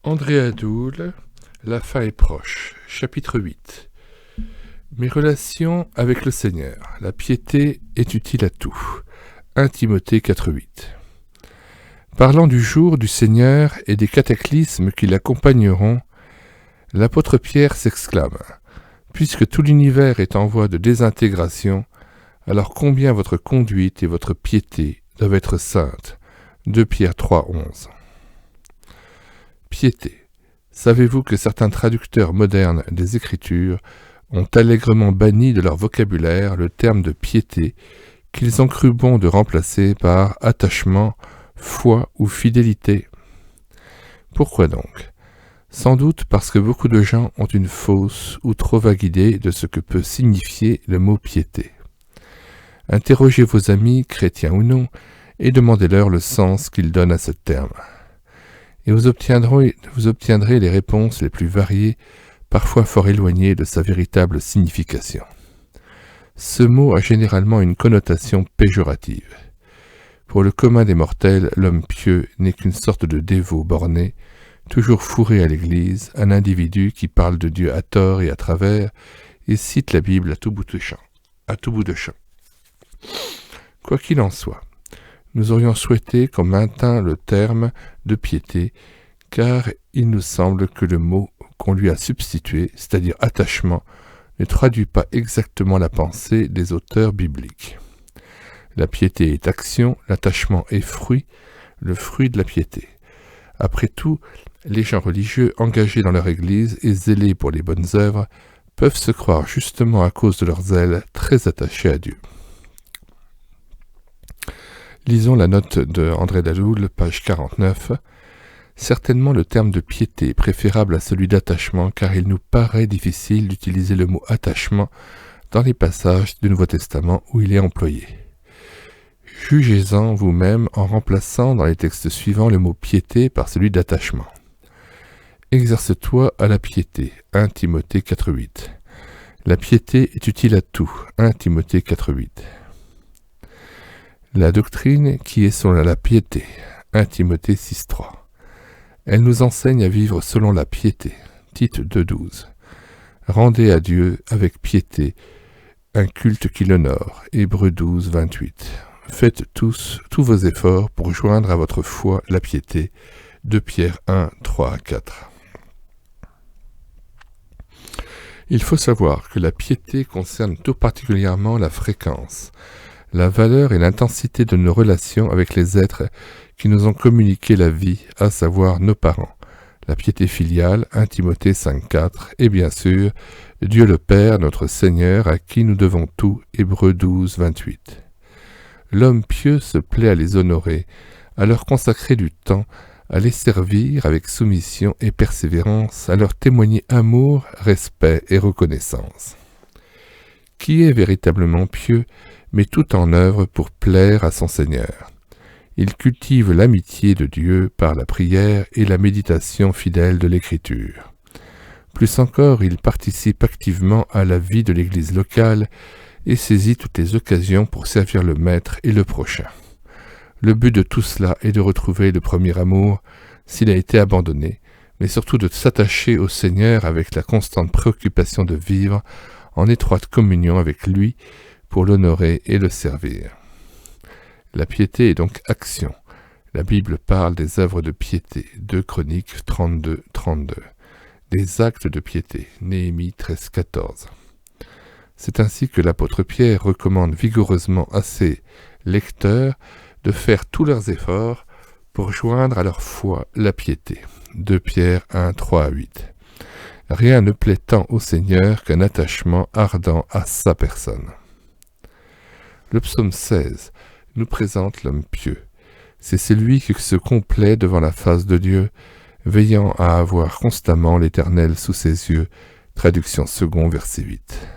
André Adoul, La fin est proche, chapitre 8. Mes relations avec le Seigneur. La piété est utile à tout. 1 Timothée 4,8. Parlant du jour du Seigneur et des cataclysmes qui l'accompagneront, l'apôtre Pierre s'exclame : puisque tout l'univers est en voie de désintégration, alors combien votre conduite et votre piété doivent être saintes. 2 Pierre 3,11. Piété. Savez-vous que certains traducteurs modernes des Écritures ont allègrement banni de leur vocabulaire le terme de piété qu'ils ont cru bon de remplacer par attachement, foi ou fidélité? Pourquoi donc? Sans doute parce que beaucoup de gens ont une fausse ou trop vague idée de ce que peut signifier le mot piété. Interrogez vos amis, chrétiens ou non, et demandez-leur le sens qu'ils donnent à ce terme. Et vous obtiendrez les réponses les plus variées, parfois fort éloignées de sa véritable signification. Ce mot a généralement une connotation péjorative. Pour le commun des mortels, l'homme pieux n'est qu'une sorte de dévot borné, toujours fourré à l'église, un individu qui parle de Dieu à tort et à travers, et cite la Bible à tout bout de champ. Quoi qu'il en soit, nous aurions souhaité qu'on maintînt le terme de piété, car il nous semble que le mot qu'on lui a substitué, c'est-à-dire attachement, ne traduit pas exactement la pensée des auteurs bibliques. La piété est action, l'attachement est fruit, le fruit de la piété. Après tout, les gens religieux engagés dans leur église et zélés pour les bonnes œuvres peuvent se croire justement à cause de leur zèle très attachés à Dieu. Lisons la note de André Adoul, page 49. Certainement le terme de piété est préférable à celui d'attachement, car il nous paraît difficile d'utiliser le mot attachement dans les passages du Nouveau Testament où il est employé. Jugez-en vous-même en remplaçant dans les textes suivants le mot piété par celui d'attachement. Exerce-toi à la piété. 1 Timothée 4,8. La piété est utile à tout. 1 Timothée 4,8. La doctrine qui est selon la piété. 1 Timothée 6,3. Elle nous enseigne à vivre selon la piété. Tite 2,12. Rendez à Dieu avec piété un culte qui l'honore. Hébreux 12,28. Faites tous vos efforts pour joindre à votre foi la piété. 2 Pierre 1, 3 à 4. Il faut savoir que la piété concerne tout particulièrement la fréquence, la valeur et l'intensité de nos relations avec les êtres qui nous ont communiqué la vie, à savoir nos parents. La piété filiale, 1 Timothée 5,4, et bien sûr, Dieu le Père, notre Seigneur, à qui nous devons tout, Hébreux 12,28. L'homme pieux se plaît à les honorer, à leur consacrer du temps, à les servir avec soumission et persévérance, à leur témoigner amour, respect et reconnaissance. Qui est véritablement pieux, met tout en œuvre pour plaire à son Seigneur. Il cultive l'amitié de Dieu par la prière et la méditation fidèle de l'Écriture. Plus encore, il participe activement à la vie de l'Église locale et saisit toutes les occasions pour servir le Maître et le prochain. Le but de tout cela est de retrouver le premier amour s'il a été abandonné, mais surtout de s'attacher au Seigneur avec la constante préoccupation de vivre en étroite communion avec lui pour l'honorer et le servir. La piété est donc action. La Bible parle des œuvres de piété, 2 Chroniques 32, 32. Des actes de piété, Néhémie 13, 14. C'est ainsi que l'apôtre Pierre recommande vigoureusement à ses lecteurs de faire tous leurs efforts pour joindre à leur foi la piété. 2 Pierre 1, 3 à 8. Rien ne plaît tant au Seigneur qu'un attachement ardent à sa personne. Le psaume 16 nous présente l'homme pieux. C'est celui qui se complaît devant la face de Dieu, veillant à avoir constamment l'Éternel sous ses yeux. Traduction 2, verset 8.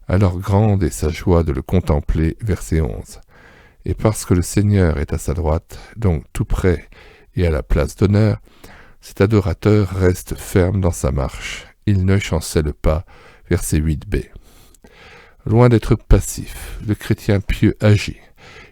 Alors grande est sa joie de le contempler, verset 11. Et parce que le Seigneur est à sa droite, donc tout près et à la place d'honneur, cet adorateur reste ferme dans sa marche. Il ne chancelle pas, verset 8b. Loin d'être passif, le chrétien pieux agit.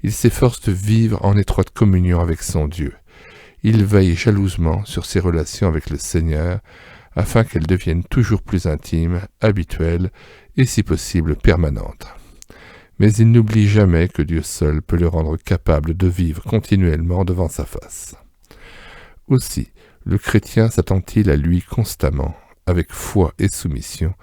Il s'efforce de vivre en étroite communion avec son Dieu. il veille jalousement sur ses relations avec le Seigneur, afin qu'elles deviennent toujours plus intimes, habituelles et si possible permanentes. Mais il n'oublie jamais que Dieu seul peut le rendre capable de vivre continuellement devant sa face. Aussi, le chrétien s'attend-il à lui constamment, avec foi et soumission,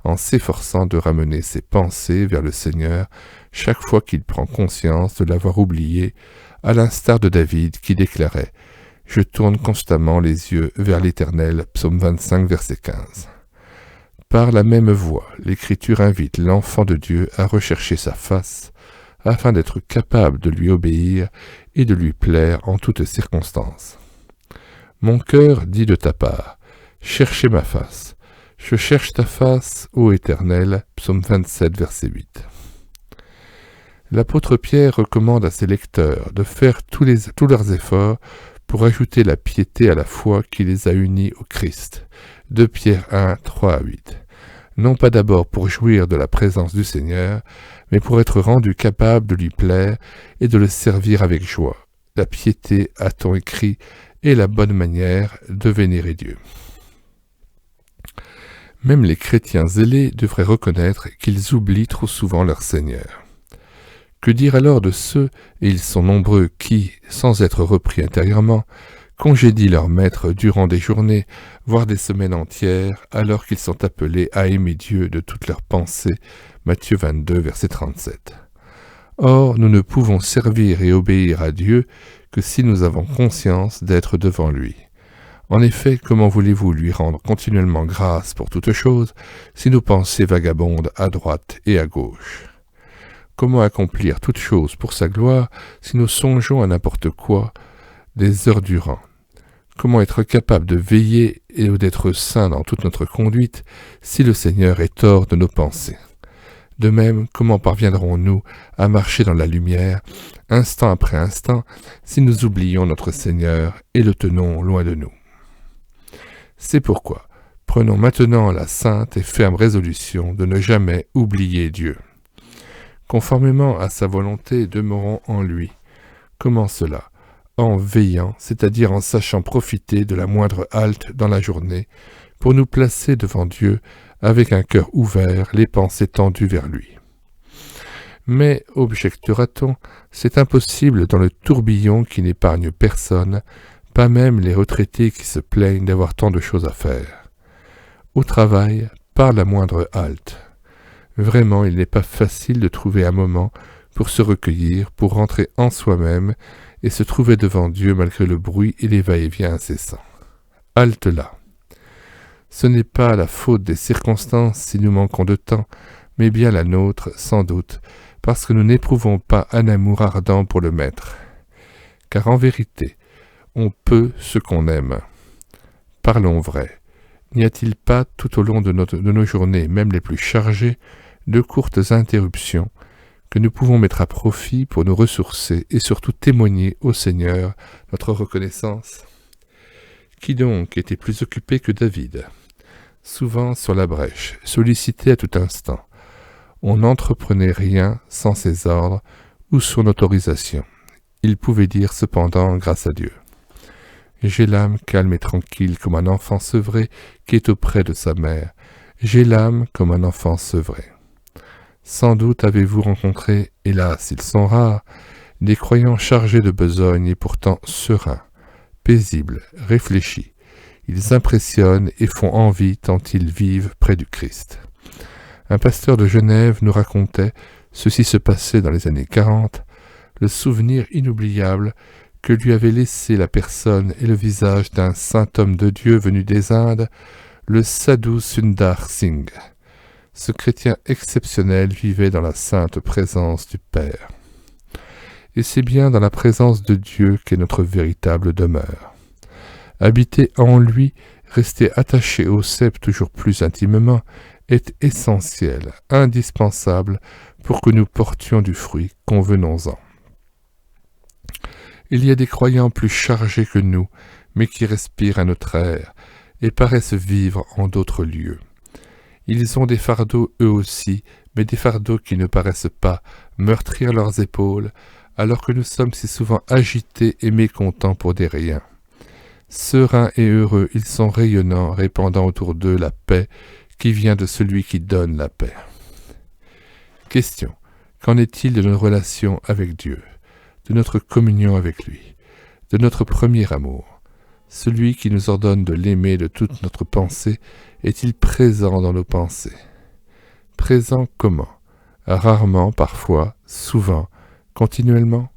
en s'efforçant de ramener ses pensées vers le Seigneur chaque fois qu'il prend conscience de l'avoir oublié, à l'instar de David qui déclarait « Je tourne constamment les yeux vers l'Éternel » psaume 25, verset 15. Par la même voie, l'Écriture invite l'enfant de Dieu à rechercher sa face, afin d'être capable de lui obéir et de lui plaire en toutes circonstances. « Mon cœur dit de ta part, cherchez ma face. Je cherche ta face, ô Éternel » psaume 27, verset 8. L'apôtre Pierre recommande à ses lecteurs de faire tous leurs efforts pour ajouter la piété à la foi qui les a unis au Christ. 2 Pierre 1, 3 à 8. Non pas d'abord pour jouir de la présence du Seigneur, mais pour être rendu capable de lui plaire et de le servir avec joie. La piété, a-t-on écrit, est la bonne manière de vénérer Dieu. Même les chrétiens zélés devraient reconnaître qu'ils oublient trop souvent leur Seigneur. Que dire alors de ceux, et ils sont nombreux, qui, sans être repris intérieurement, congédient leur maître durant des journées, voire des semaines entières, alors qu'ils sont appelés à aimer Dieu de toute leur pensée, Matthieu 22, verset 37. Or, nous ne pouvons servir et obéir à Dieu que si nous avons conscience d'être devant lui. En effet, comment voulez-vous lui rendre continuellement grâce pour toutes choses, si nos pensées vagabondent à droite et à gauche ? Comment accomplir toutes choses pour sa gloire si nous songeons à n'importe quoi des heures durant ? Comment être capable de veiller et d'être saints dans toute notre conduite si le Seigneur est hors de nos pensées ? De même, comment parviendrons-nous à marcher dans la lumière, instant après instant, si nous oublions notre Seigneur et le tenons loin de nous ? C'est pourquoi, prenons maintenant la sainte et ferme résolution de ne jamais oublier Dieu. Conformément à sa volonté, demeurons en lui. Comment cela ? En veillant, c'est-à-dire en sachant profiter de la moindre halte dans la journée, pour nous placer devant Dieu avec un cœur ouvert, les pensées tendues vers lui. Mais, objectera-t-on, c'est impossible dans le tourbillon qui n'épargne personne, pas même les retraités qui se plaignent d'avoir tant de choses à faire. Au travail, par la moindre halte. Vraiment, il n'est pas facile de trouver un moment pour se recueillir, pour rentrer en soi-même et se trouver devant Dieu malgré le bruit et les va-et-vient incessants. Halte là. Ce n'est pas la faute des circonstances si nous manquons de temps, mais bien la nôtre, sans doute, parce que nous n'éprouvons pas un amour ardent pour le Maître. Car en vérité, on peut ce qu'on aime. Parlons vrai. N'y a-t-il pas, tout au long de nos journées, même les plus chargées, de courtes interruptions que nous pouvons mettre à profit pour nous ressourcer et surtout témoigner au Seigneur notre reconnaissance ? Qui donc était plus occupé que David ? Souvent sur la brèche, sollicité à tout instant. On n'entreprenait rien sans ses ordres ou son autorisation. Il pouvait dire cependant grâce à Dieu. J'ai l'âme calme et tranquille comme un enfant sevré qui est auprès de sa mère. J'ai l'âme comme un enfant sevré. Sans doute avez-vous rencontré, hélas, ils sont rares, des croyants chargés de besogne et pourtant sereins, paisibles, réfléchis. Ils impressionnent et font envie tant ils vivent près du Christ. Un pasteur de Genève nous racontait, ceci se passait dans les années 40, le souvenir inoubliable que lui avait laissé la personne et le visage d'un saint homme de Dieu venu des Indes, le Sadhu Sundar Singh. Ce chrétien exceptionnel vivait dans la sainte présence du Père. Et c'est bien dans la présence de Dieu qu'est notre véritable demeure. Habiter en lui, rester attaché au cep toujours plus intimement, est essentiel, indispensable pour que nous portions du fruit, convenons-en. Il y a des croyants plus chargés que nous, mais qui respirent un autre air et paraissent vivre en d'autres lieux. Ils ont des fardeaux eux aussi, mais des fardeaux qui ne paraissent pas meurtrir leurs épaules, alors que nous sommes si souvent agités et mécontents pour des riens. Sereins et heureux, ils sont rayonnants, répandant autour d'eux la paix qui vient de celui qui donne la paix. Question. Qu'en est-il de nos relations avec Dieu, de notre communion avec lui, de notre premier amour? Celui qui nous ordonne de l'aimer de toute notre pensée est-il présent dans nos pensées? Présent comment? Rarement, parfois, souvent, continuellement?